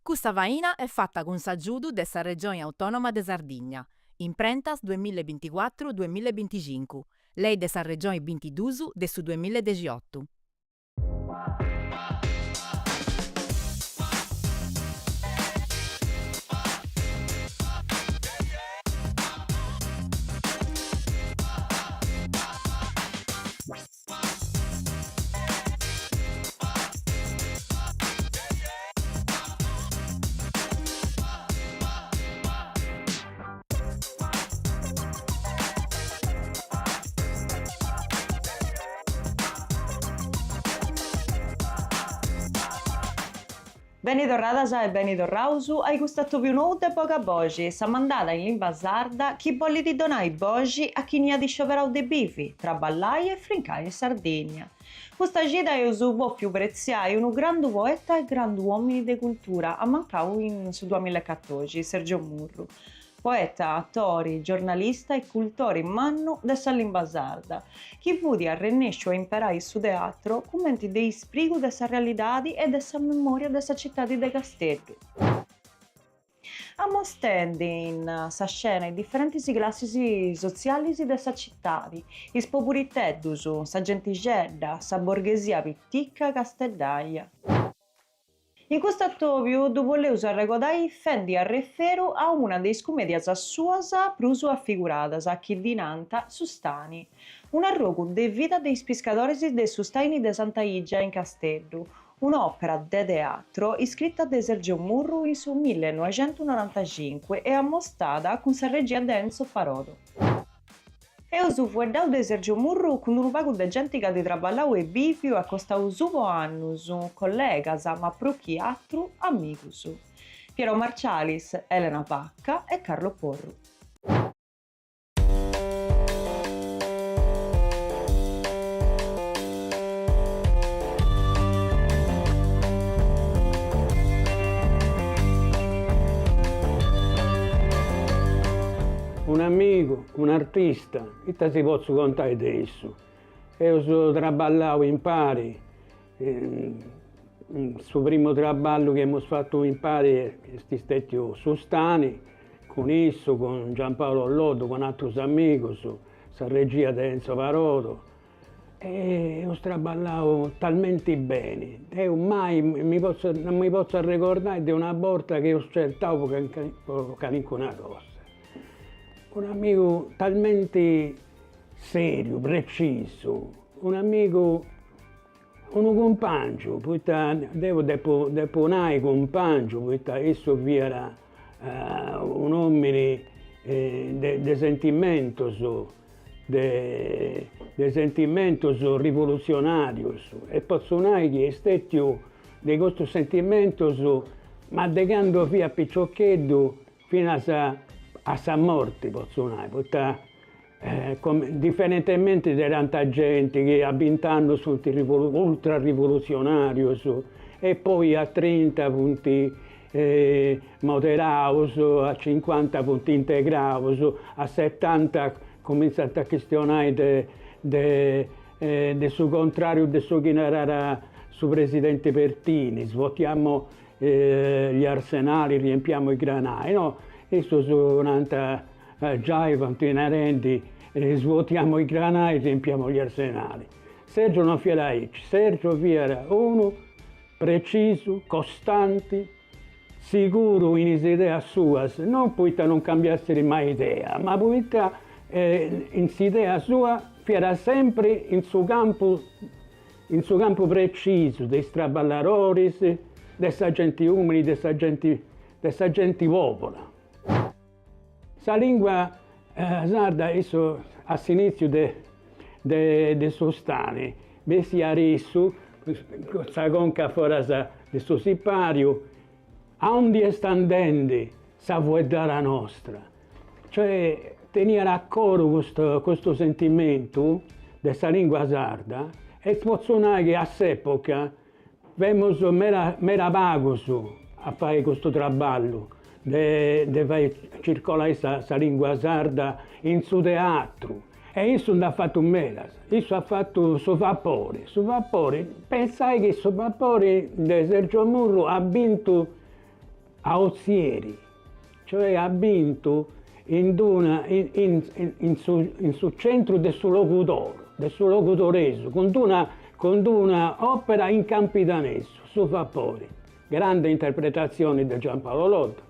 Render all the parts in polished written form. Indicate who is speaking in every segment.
Speaker 1: Questa vaina è fatta con s'aggiudu dessa Regione Autonoma de Sardigna, in prentas 2024-2025, lei dessa Regione 22 de su 2018.
Speaker 2: Beni torradas e beni torrausu, hai gustato più nude poca bogi, sa mandata in lingua sarda chi volli di donare bogi a chi ne ha di scioperau de bifi, tra ballai e frincai in Sardegna. Questa gita è usuvo più preziai un grande poeta e grande uomini di cultura, a mancau in su 2014, Sergio Murru. Poeta, attore, giornalista e cultore in mannu dessa lingua sarda, chi vudi arrennescio a imparare su teatro commenti dei sprigu dessa realidad e dessa memoria dessa città di De Castello. Ammostrando in sa scena i differenti classi sociali dessa città, i spopuriteddusu, sa gentigedda, sa borghesia pitticca castellaia. In questo periodo volevo arrecordare fendi a referu a una dei commedias suas prusu affiguradas a chi dinanta Sustani, un arrogo de vita dei pescatori de Sustani de Santa Igia in Castello, un'opera de teatro iscritta da Sergio Murru in su 1995 e ammostrata con sa regia de Enzo Parodo. Eu su fueddau de Sergio Murru con un pagu de gente che di traballau e biviu a costau suvo annus, collegas, ma pro chi altru amicus. Piero Marcialis, Elena Pacca e Carlo Porru.
Speaker 3: Un amico, un artista, che si posso contare adesso. Io sono traballato in pari, il suo primo traballo che abbiamo fatto in pari è stato Sustani, con esso, con Giampaolo Loddo, con altri amici, la regia di Enzo Parodo. E ho traballato talmente bene, io mai non mi posso ricordare di una volta che ho scelto per una cosa. Un amico talmente serio, preciso, un amico, un compagno, perché devo deponare compagno, perché esso era un uomo di sentimento, de sentimentos rivoluzionarios, e posso dire che è stato di questo sentimento, ma degando via piccioccheddo fino a sa morte, posso dire, perché differentemente da tanta gente che a 20 anni sono ultra rivoluzionari e poi a 30 punti moderados, a 50 punti integrados, a 70 cominciano a questionare del suo contrario, del suo che era su presidente Pertini, svuotiamo gli arsenali, riempiamo i granai, no? Questo sono un'altra giaiva, inerenti, svuotiamo i granai, riempiamo gli arsenali. Sergio non era così, Sergio era uno preciso, costante, sicuro in idee sue, non perché non cambiasse mai idea, ma perché in idea sua era sempre in suo campo preciso, dei straballarori, dessa gente umili, dessa gente popola. La lingua sarda, adesso all'inizio de Sustani, si adesso, la conca fuori del suo sipario, a onde standendo sa vuedara nostra. Cioè, tenere d'accordo questo sentimento della lingua sarda e posso dire che a quell'epoca avevamo mera vagos a fare questo lavoro di fare circolare questa lingua sarda in suo teatro. E io non ho fatto mera, io ho fatto il suo vapore. Pensai che il suo vapore di Sergio Murru ha vinto a Ozieri, cioè ha vinto sul centro del suo locutoreso, con una opera in Campidanese, su Vapori. Grande interpretazione di Giampaolo Loddo.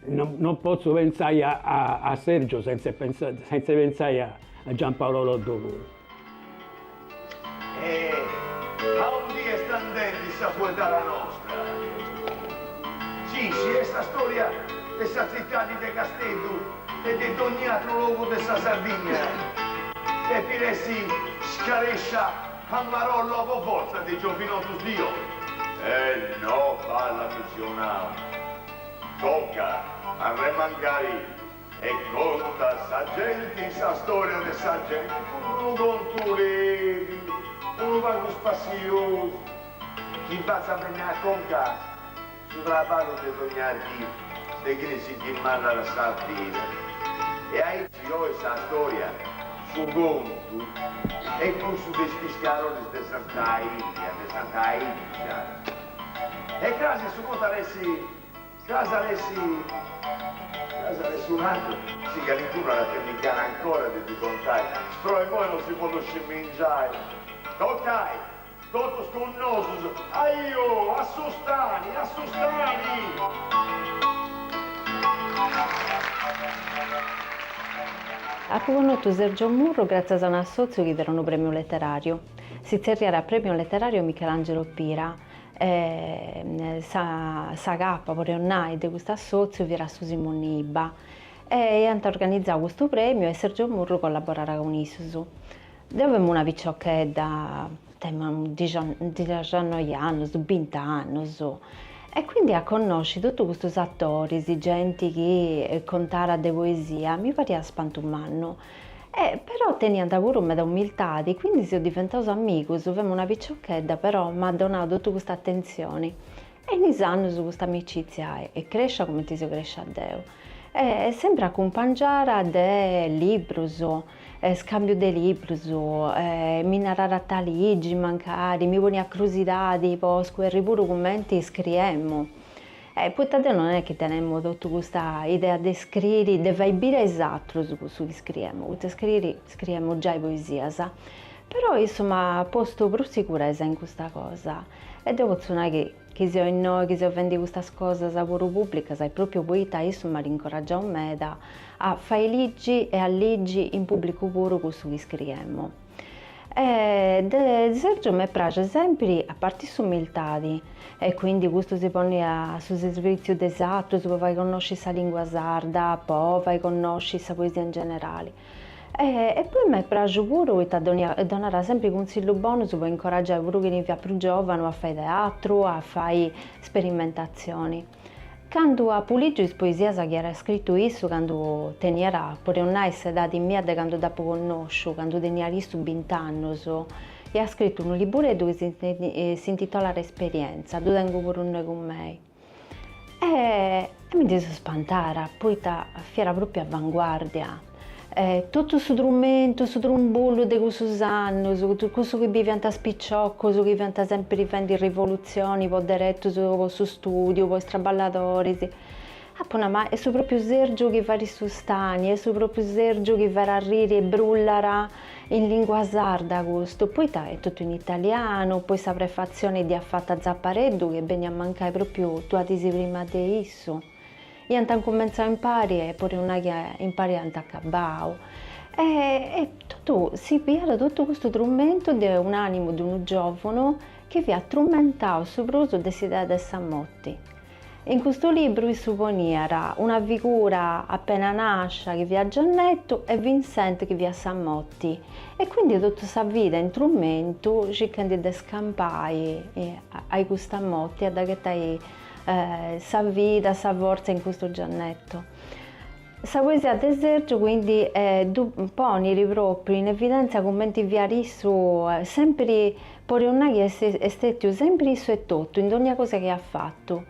Speaker 3: Non posso pensare a Sergio senza pensare a Giampaolo Loddo pure.
Speaker 4: A un dia standendi sa fuori dalla nostra. Sì, questa storia dessa città di De Castello e di ogni altro luogo dessa Sardegna. E Piressi scarescia a Marollo a forza di Giovinotto Dio. No, balla missionale. Tocca a remangari e conta sa gente, sa storia de sa gente. Uno contulevi, uno vago spazioso. Chi va a venire a conca, su traballo di dognarchi, de che si chiamano la Sardina. E ai fioi sa storia, su conto, e curso dei spiscaroli di Santa Ilia, e grazie su conto Casalessi un altro, sì che l'incuna la termicana ancora di contare, però e poi non si può scimmingiare. Toccai, tutto sconnoso, io, assustani.
Speaker 5: Ha riconosciuto Sergio Murro grazie a un assozio che era un premio letterario. Si terriera al premio letterario Michelangelo Pira. Sa capa pure onnai di questo assozio era su Simone Iba e hanno organizzato questo premio e Sergio Murro collaborava con esso. Avevamo una picciocchetta, 19 anni, 20 anni, e quindi a conoscere tutti questi attori, gente che contara di poesia, mi pareva spantumanno. Però tenendo pure una umiltà, quindi sono diventato amico, avevamo una picciocchetta, però mi ha donato tutta questa attenzione. E in anni su questa amicizia e cresce come ti si cresce a Dio. E sempre accompagnare dei libri, scambio di libri, mi narrare a taligi, mancari, mi pone a curiosità, tipo, squerri pure commenti, scriviamo. Poi non è che teniamo tutta questa idea di scrivere, di vaibire esatto su cui scriviamo, scriviamo già poesia, sa? Però insomma posto più sicurezza in questa cosa e devo dire che se in noi, che se vendi queste cose a pure pubblica, sai proprio poeta, insomma rincoraggia me a fare leggi e a leggi in pubblico pure con cui scriviamo. Sergio mi piace sempre a parte umiltà e quindi questo si pone sul servizio esatto, poi vai a conoscere la lingua sarda, poi vai a conoscere la poesia in generale. E poi mi piace pure donare sempre consigli buoni per incoraggiare pure chi è più giovane a fare teatro, a fare sperimentazioni. Quando a Puligio in poesia che era scritto isso, quando teniera pure una età di mia, quando dopo conosco, quando teniera isso 20 anni, e ha scritto un libretto che si intitola L'esperienza, lo tengo pure un con me. E mi dice spantare, poi era proprio avanguardia. Tutto su strumento, su trumbullo di questo anno, questo che diventa spicciocco, questo che diventa sempre difende rivoluzioni, poi diretto su studio, poi straballatori. Ma è proprio Sergio che va risustani, è proprio Sergio che va a rire e brullara in lingua sarda questo. Poi è tutto in italiano, poi sa prefazione di affatta Zappareddu che bene a mancare proprio tu adisi prima di isso. Io hanno cominciato a imparare e poi una che impari a accabao. E tutto, si pigliava tutto questo strumento di un animo di un giovane che vi ha strumentato soprattutto dell'idea del Sammotti. In questo libro si supponiera una figura appena nasce che vi ha Giannetto e Vincent che vi ha Sammotti. E quindi tutta questa vita in strumento cercando di scampare a questa Sammotti, a che sa vita, sa forza in questo Giannetto. La poesia di Sergio quindi pone proprio in evidenza commenti viarisso sempre per una che è stato sempre isso e tutto in ogni cosa che ha fatto.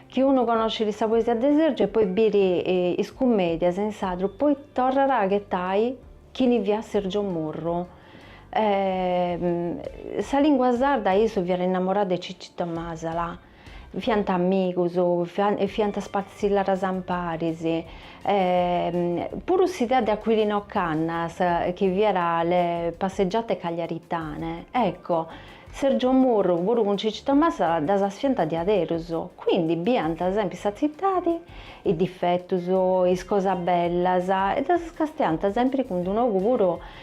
Speaker 5: Chi uno conosce questa poesia di Sergio e poi biri scommedia senz'altro, poi tornerà che tai chi ne via Sergio Murro. Sa lingua sarda io sono innamorata di Cicci Tommasala. fianta amigos, fianta spazzillara samparisi, pure s'idea di Aquilino Cannas, che vi era le passeggiate cagliaritane, ecco, Sergio Murru, pure con Cicci Tommasa, da sa sfianta di aderuso, quindi bianta, ad esempio, sa zittati, i difettus, is cosa bellas, e da scastianta sempre con un ogo pure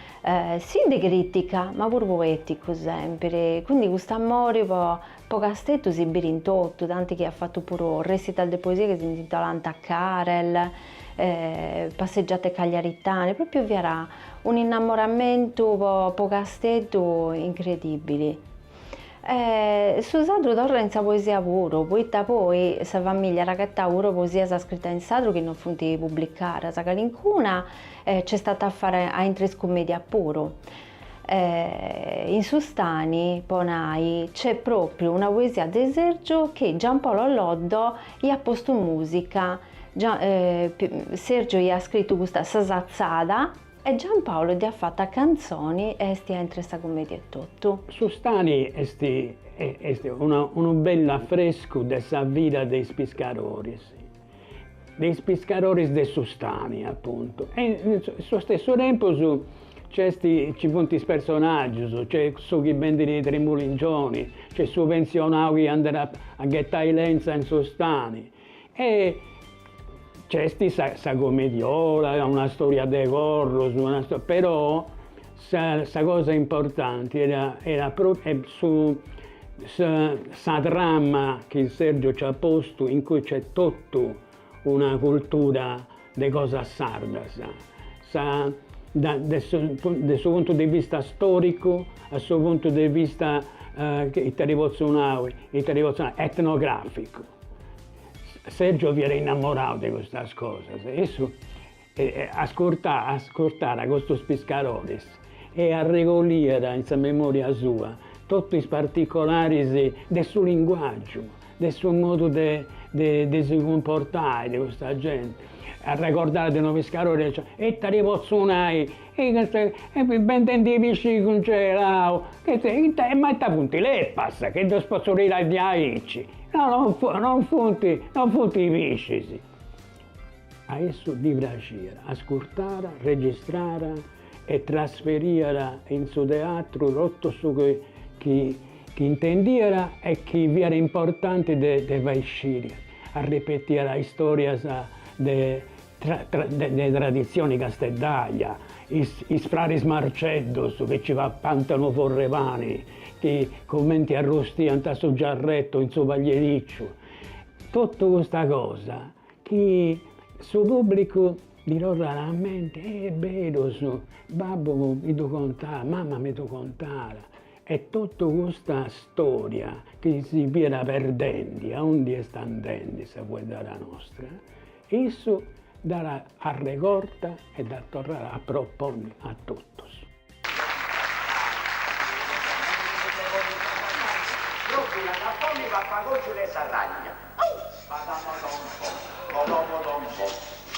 Speaker 5: sì di critica, ma pure poetico sempre, quindi questo amore po Castetto si birintotto, tanti che ha fatto pure un recital di poesie che si intitola Carel, passeggiate cagliaritane, proprio vi era un innamoramento po Castetto incredibile. Su Sadru torna in sa poesia pure, poi sa famiglia raccattà pure poesia sa scritta in Sadru che non funti pubblicare, sa calincuna c'è stata a fare a in tres commedia pure. In Sustani, Ponai, c'è proprio una poesia di Sergio che Giampaolo Loddo gli ha posto musica. Sergio gli ha scritto questa sasazzata e Giampaolo gli ha fatto canzoni e stia in questa commedia e tutto.
Speaker 3: Sustani è un bel affresco della vita dei pescatori. Dei pescatori di Sustani, appunto. E allo stesso tempo ci sono i personaggi, c'è su chi vende i tremulingioni, c'è su pensionato che andrà a gettare lenza in Sustani. E c'è sta commediola, una storia di corro, però la cosa importante era proprio sta trama che Sergio ci ha posto, in cui c'è tutta una cultura di cosa sarda. Dal suo punto di vista storico, dal suo punto di vista etnografico. Sergio vi era innamorato di queste cose. Ascoltare a questi pescatori e a regolare in memoria sua tutti i particolari del suo linguaggio, del suo modo di si comportare di questa gente. A ricordare di noi pescatori, e ti ripozzonai, e vendendi i pesci congelato, ma ti punti le passa, che ti spazzolare gli aici. No, non funti i pesci. Adesso di piacere, ascoltare, registrare e trasferire in suo teatro tutto ciò che intendiera e che vi era importante di uscire, a ripetere la storia delle tradizioni casteddaglia, i frari Marceddos che ci pantano forrevani, che commenti arrostiano a suo giarretto in suo pagliericcio. Tutta questa cosa che il suo pubblico dirò raramente, è vero, babbo mi do contare, mamma mi do contare. E tutta questa storia che si viene perdendo, a onde sta andando, se vuoi dare la nostra, isso darà a ricorda e da tornare a proporre a tutti.
Speaker 4: Proprio la capponi va a pagare le sarragna. Modompo,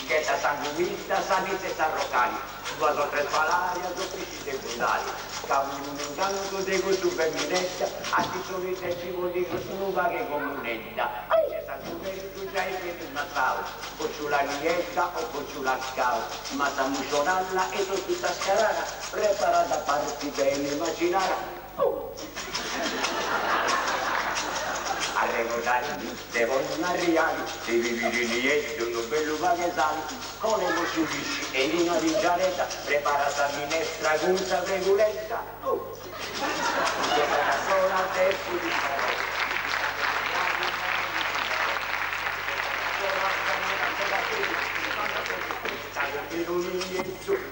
Speaker 4: che da sanguinista, sanite e sarrocali, due o tre palari, due pesci secondari. Cavolo un incanto di questo femminetta, a ti sono i cibo di questo nuova che comunetta. Se sta tu già hai preso una trao, o sulla lietta o sulla scao, ma sta muscionalla e tutta scarana, preparata a farti bene immaginare. A regolarmi, devono arrivare, devi virinetto, un bello paghesano, con le musciulisci e in una vingiaretta, prepara sta minestra con sta regoletta. Che sarà sola a tempo di fare.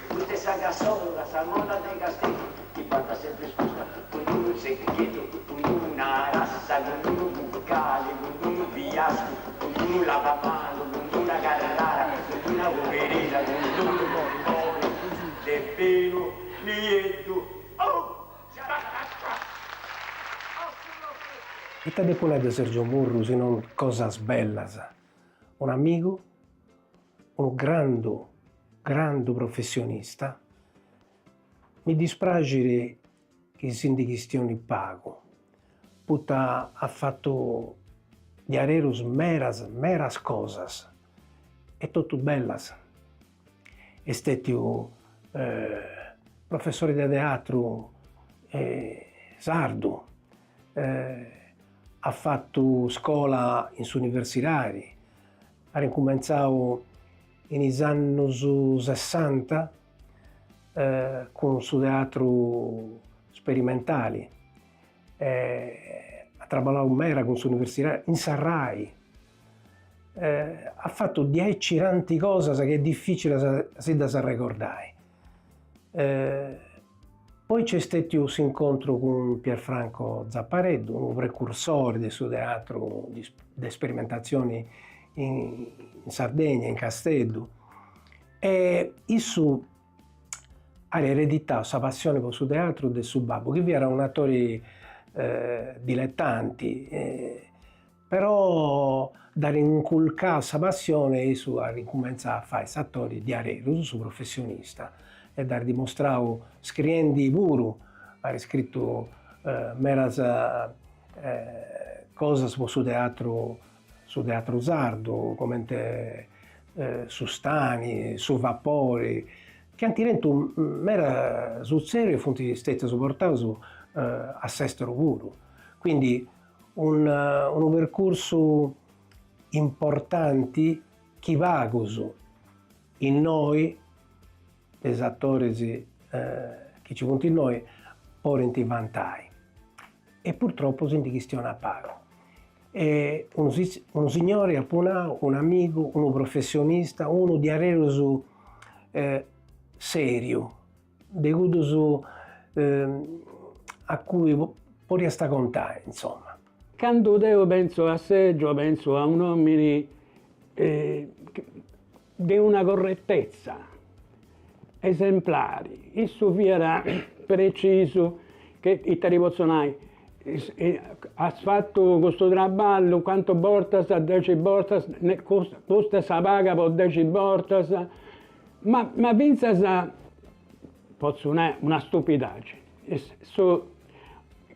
Speaker 4: Tutte saga sola, salmona dei castelli, ti fatta sempre scusa, con un secchietto, con una rassa, con un buccale, con un fiasco, con un lavamano, con una carrara, con una poverina, con un bombone, de pelo, lieto.
Speaker 6: Esta después de Sergio Murru, sino cosas bellas. Un amigo, un grande professionista, mi dispiace che si questioni pago. Putta ha fatto diarerus meras cosas, e tutto bellas. Estetiu professore di teatro sardu, ha fatto scuola in universitari, ha ricominciato in anni 60 con su teatro sperimentali, ha lavorato mera con su università in Sarrai, ha fatto 10 tanti cose che è difficile da ricordare. Poi c'è stato questo incontro con Pierfranco Zappareddu, un precursore del suo teatro di sperimentazioni in Sardegna, in Casteddu, e il ha ereditato questa passione per il suo teatro del suo babbo, che era un attore dilettanti, però da rinculcare questa passione ha ricominciato a fare questo attore di Areru, il suo professionista, e da dimostrare scriendi pure, ha scritto meras cose sul teatro sardo, come su Stani, su Vapori, che hanno diventato mera sul serio e sono stati supportati a Sestero pure. Quindi un percorso importante che va in noi, gli attori che ci punti in noi, porenti vantaggi. E purtroppo si questione a pago. E un signore, un amico, un professionista, uno di Areru serio, deguto a cui può restare contare, insomma.
Speaker 3: Quando io penso a Sergio, penso a un uomo di una correttezza esemplare. Esso era preciso che i terribozionai ha fatto questo lavoro, quanto bortas a 10 bortas, questa si paga per 10 bortas, ma pensa posso una stupidaggine.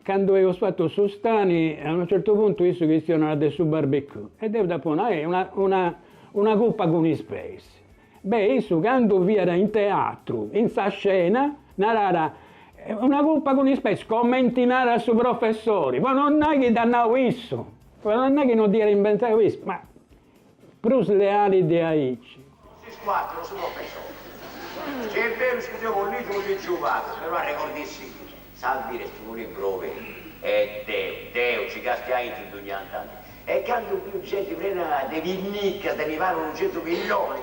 Speaker 3: Quando ho fatto Sostani, a un certo punto visto che stiano del suo barbecue, e devo da ponere una coppa con i space. Beh, isso quando vi era in teatro, in sa scena, una coppa con i space, commentinare su professori, ma non è che danno questo, non è che non dire inventare questo, ma plus le ali di Aici.
Speaker 4: Si squattro su professore. C'è il vero scusa con lui tu di giuvato, però ricordissi, salvi resto un improve, e Deo, ci castia in tutti anni. E quando più gente prende dei vinnicca, se ne vanno 100 milioni,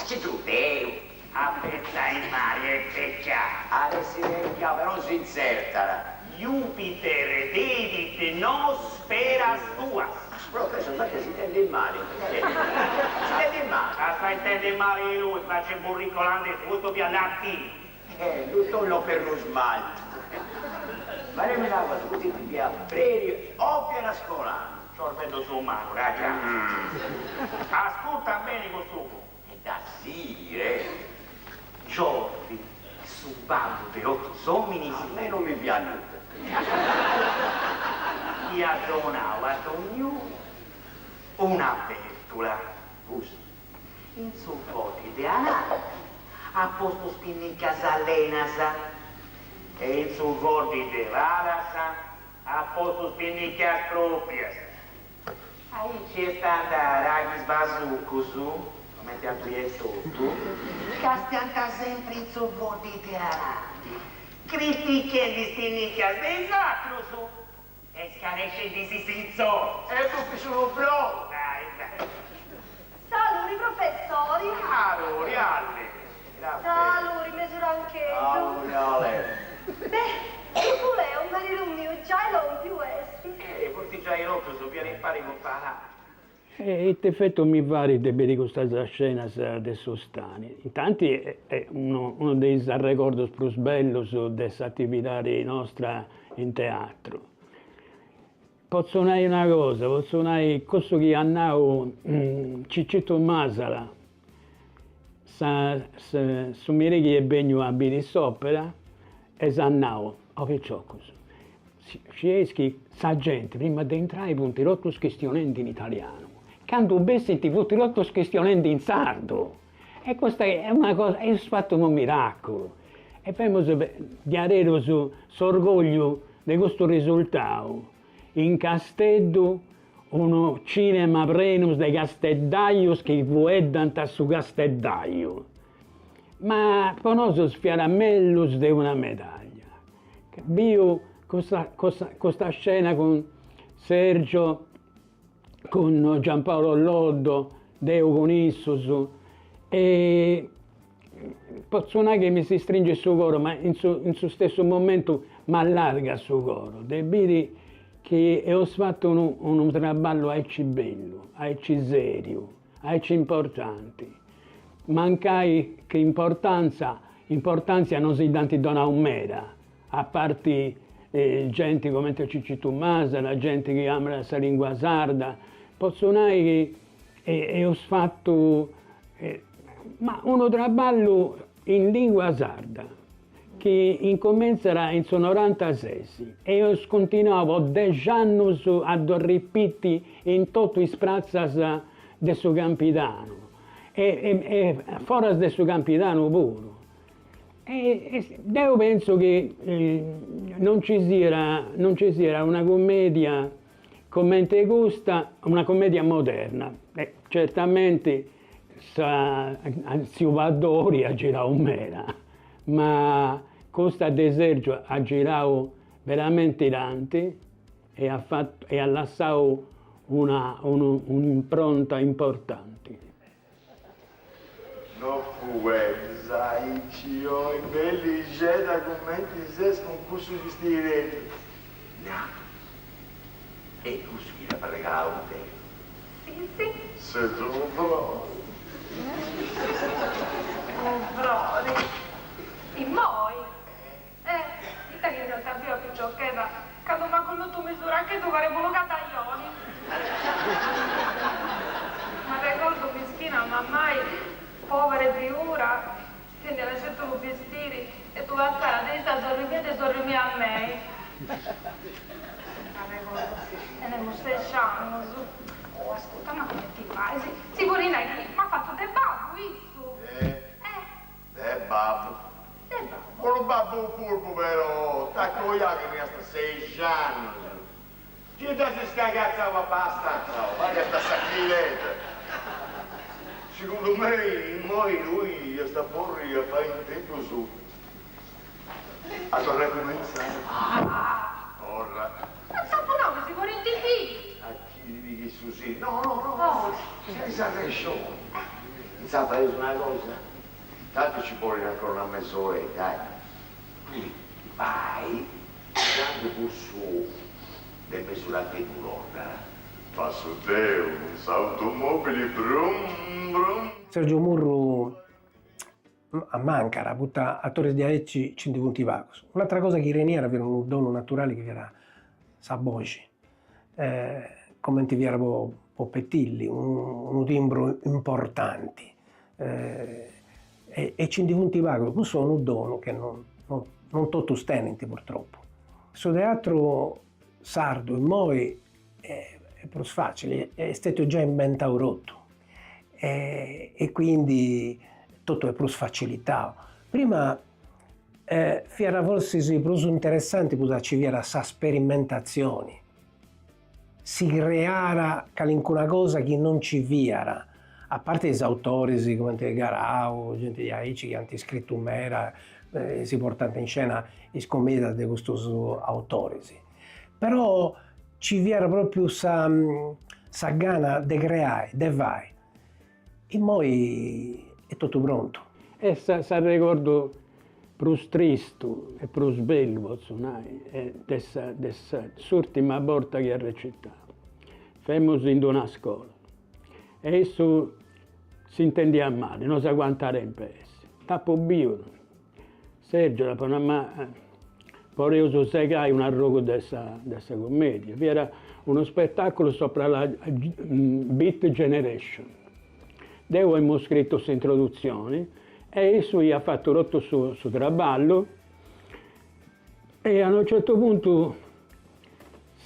Speaker 4: c'è tu, Deo, a pensare in mare e peccato. Adesso vecchia, però si insertala.
Speaker 7: Jupiter dedit nos speras tuas.
Speaker 4: Professor, perché si intende il male? Si intende il male?
Speaker 7: Sta intende il male di lui, faccia il burrico olandese, tutto pianati.
Speaker 4: Tutto lo per lo smalto. Ma ne me la cosa, così ti piace, prerio, ovvio la scuola.
Speaker 7: Sorvendo su mano, raga. Ascolta bene questo.
Speaker 4: E da sì,
Speaker 7: Giordi, su babbo di 8 somini,
Speaker 4: a me non mi piace.
Speaker 7: gli ha donato ad ognuno una bettola. In suo pote di anare, ha posto spinni in casa Lenasa, e in suo vordi di Varasa, ha posto spinni in casa propria. Ahí c'è stata raghi sbasucusu, come ti ha tutto, castianta sempre in suo vordi di arati, critiche di spinni in casa dei sacrosu, e scaresce di sisinzo.
Speaker 4: E tutti sono bro!
Speaker 7: Dai.
Speaker 8: Saluri professori!
Speaker 7: Allora, alle.
Speaker 8: Saluri, mesurancheggio!
Speaker 4: Ale.
Speaker 8: Beh, tu pure un marito mio, già non più esti.
Speaker 7: Forse già in otto so piano impari con parlare.
Speaker 3: E ti effetto mi vari di vedere questa scena di Sostani. Intanto è uno dei ricordi più belli delle attività nostre in teatro. Posso dire una cosa, posso dire questo che hanno Ciccetto Masala, su Mireghi e Begno a Birisopera, e Sannao, o che ciò così. scieschi sa gente, prima di entrare, punti rotto schestionenti in italiano. Canto bessi ti punti rotto schestionenti in sardo. E questa è una cosa, è fatto un miracolo. E poi di avere orgoglio di questo risultato. In Casteddu, uno cinema prenus de Casteddaios che vueddant a su Casteddaio. Ma conosco sfiaramellus di una medaglia. Io questa scena con Sergio, con Giampaolo Loddo, Deo con Issus, e posso non che mi si stringe il suo cuore, ma in suo stesso momento mi allarga il suo cuore. Devi che ho fatto un lavoro aici bello, aici serio, aici importante. Mancai che importanza non si danti dona un mera, a parte gente come Cicci Tommaso, la gente che ama la lingua sarda, posso dire che ho fatto ma uno lavoro in lingua sarda, che incomienzerà in 96 e io continuavo 10 anni a ripetere in tutti i sprazzi del suo Campidano e fuori del suo Campidano pure. E io penso che non ci sia una commedia come te gusta, una commedia moderna. Certamente si va a Dori a girare un mera, ma Costa de Sergio ha girato veramente tanti e ha lasciato un'impronta importante.
Speaker 4: No fuegza, io in belli geda commenti zes con cusso di stile. No. E cusso che la pregava un te.
Speaker 8: Sì.
Speaker 4: Se tu bravo.
Speaker 8: Brodi. I moi. Ita che non sapeva più ciò che era. Quando mi ha condotto misura anche tu faremo cataglioni. Ma ricordo mischina, ma mai povera piura. Quindi ha lasciato i vestiti e tu a cara a destra sorrimi a me. Ma ricordo. E ne mostrecciamo su. Oh, ascolta, ma come ti fai? Sigurina, mi ha fatto del babbo, isso?
Speaker 4: Babbo. Quello babbo purpo però, tacco io che mi ha 6 anni. Ti dai scagazzava abbastanza, ma che sta sacchiletta. Secondo me, lui sta porri a fare un tempo su. A tornare a cominciare. Ora.
Speaker 8: Ma sappiamo che si vuole in TV.
Speaker 4: A chi di su sì? No. Senza ragione. Non sa fare una cosa. Tanto ci vuole ancora una mezz'ora, dai. Quindi vai, grande busso del mesurante di un'ora. Passo Deo, automobili, brum, brum.
Speaker 6: Sergio Murru a Mancara, butta attori di Aecci Cindipunti Vacos. Un'altra cosa che Reniera aveva un dono naturale che era Saboci. Commenti vi era Poppetilli, un timbro importante. E Cindipunti Vacos, questo è un dono che non tutti stenenti purtroppo. Questo teatro sardo in Moi è più facile, è stato già inventato rotto e quindi tutto è più facilità. Prima era forse più interessante perché ci era sa sperimentazioni, si creara qualcuna cosa che non ci viera. A parte gli autori come Garau, gente di Aici che hanno scritto un mera, si portano in scena le scommesse di questi autori. Però ci viene proprio sa gana di creare, di fare. E poi è tutto pronto.
Speaker 3: E sa ricordo più triste e più bello, posso dire, dessa l'ultima volta che ha recitato. Femmos in una scuola. E esso si intendeva male, non sa quantare in PS. Tappo bio. Sergio, la Panama, volevo segare un arrogo dessa commedia. Vi era uno spettacolo sopra la Beat Generation. Devo abbiamo scritto questa introduzione e esso gli ha fatto rotto su traballo e a un certo punto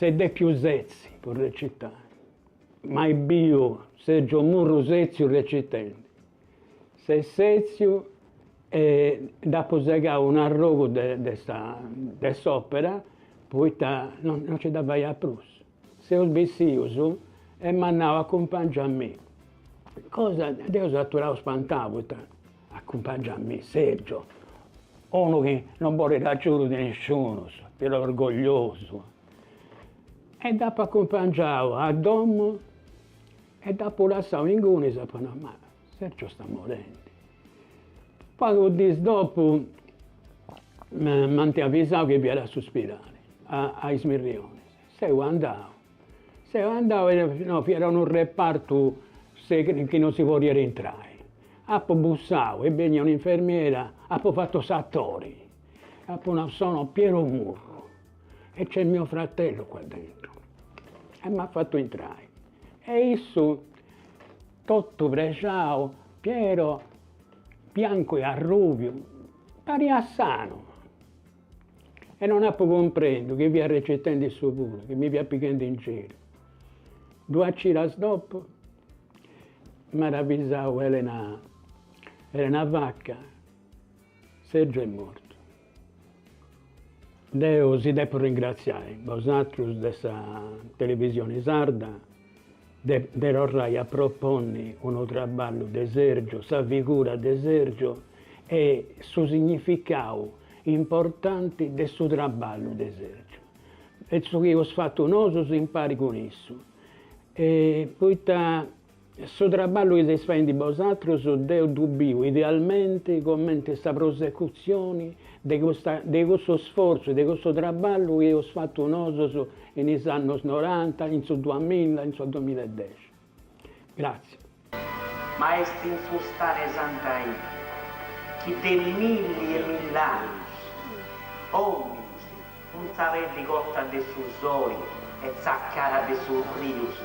Speaker 3: se dei più sezzi per recitare. Ma il bio, Sergio Murru sezio recitante. Se sezio, dopo segare un arrogo di quest'opera, poi non ci dava a più. Se ho sbissio e mi andavo a accompagnare a me. Cosa, Dio atturavo spantavo, accompagna a me, Sergio. Uno che non vuole raggiungere di nessuno, però orgoglioso. E dopo accompagnavo a Dom e dopo lasciavo in gune e sapevano, ma Sergio sta morendo. Poi giorni dopo mi hanno avvisato che vi era a sospirare, a Smirrione. Se andavo no, era un reparto che non si voleva rientrare. Poi bussavo e veniva un'infermiera, poi fatto sattori. Poi sono Piero Murru e c'è mio fratello qua dentro. E mi ha fatto entrare. E isso, tutto bresciao, Piero, bianco e arrubio, pari sano. E non ha comprendo che vi ha recitando il suo pure, che mi vi ha piccando in giro. 2 ciras dopo, mi ha avvisato Elena Vacca, Sergio è morto. Io si deve ringraziare, vosaltros della televisione sarda, derorai a proporre un lavoro di Sergio, sa figura di Sergio e su significato importante del suo lavoro di Sergio. E ciò che ho fatto noi si impari con esso. E poi il lavoro che si fa di vosaltros, io dubbio idealmente come questa prosecuzione di questo sforzo, di questo lavoro che ho fatto noi negli anni 90, in 2000, in 2010. Grazie.
Speaker 7: Maestri in sustare santai, chi dei milli e millani, omnis, un savelli cotta de sus soli e zaccara de sus rius,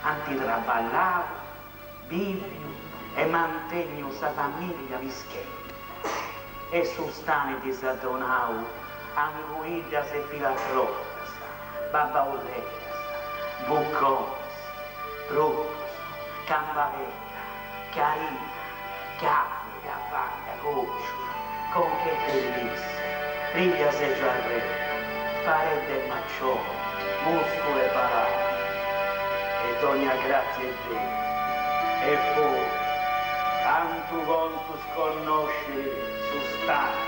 Speaker 7: antitraballavo, viviu e mantenio sa famiglia vischetta. E sustane disadonau, anguidas e filatrotas, babaurretas, buccones, brucos, cambarella, carina, caffè, vacca, goccio, con che bellezza, figlia se già re, parete e maccione, muscolo e palate, e ogni grazia è bene, e poi, tanto quanto sconoscere, sustare.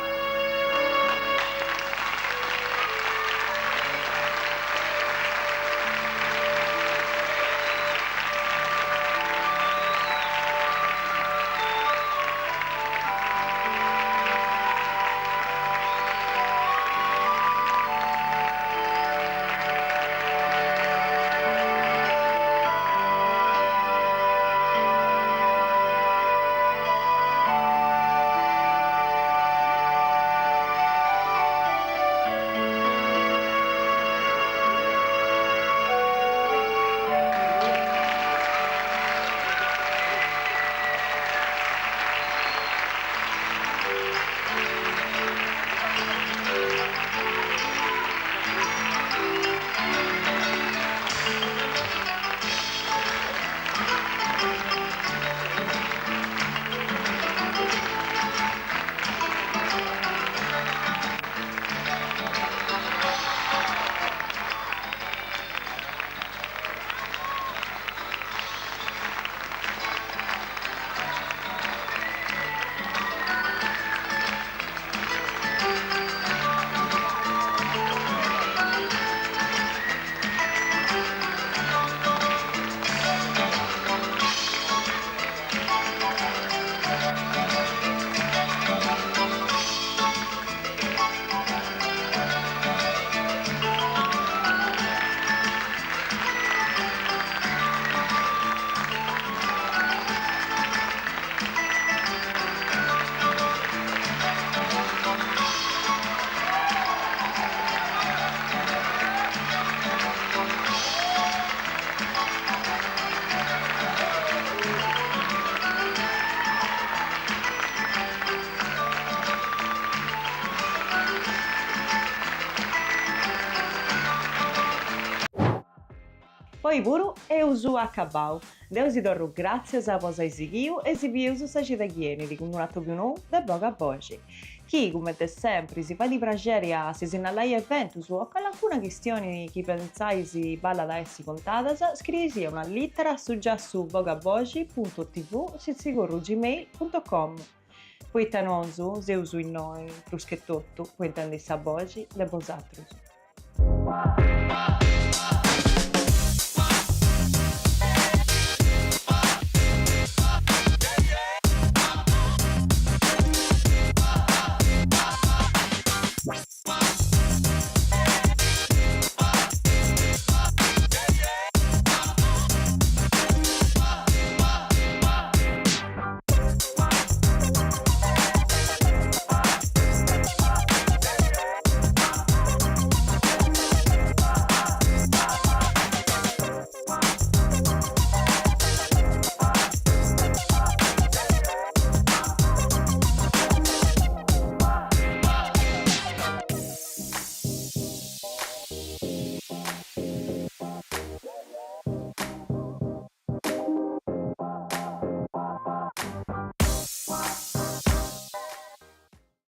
Speaker 2: Poi pure e usu accabau. Deus vi dorro grazie a voi esighiu e si vi uso sa cittadini con un altro più nu da boga voce. Chi, come te sempre, si fa di piacere a si segnalare eventus o con alcuna questione che pensai si balla da essi contadas, scrivi una lettera su già su bogavoci.tv gmail.com. Poi tenosu, se uso in noi, plus che tutto, poi intendi sa voci, le vosatrus.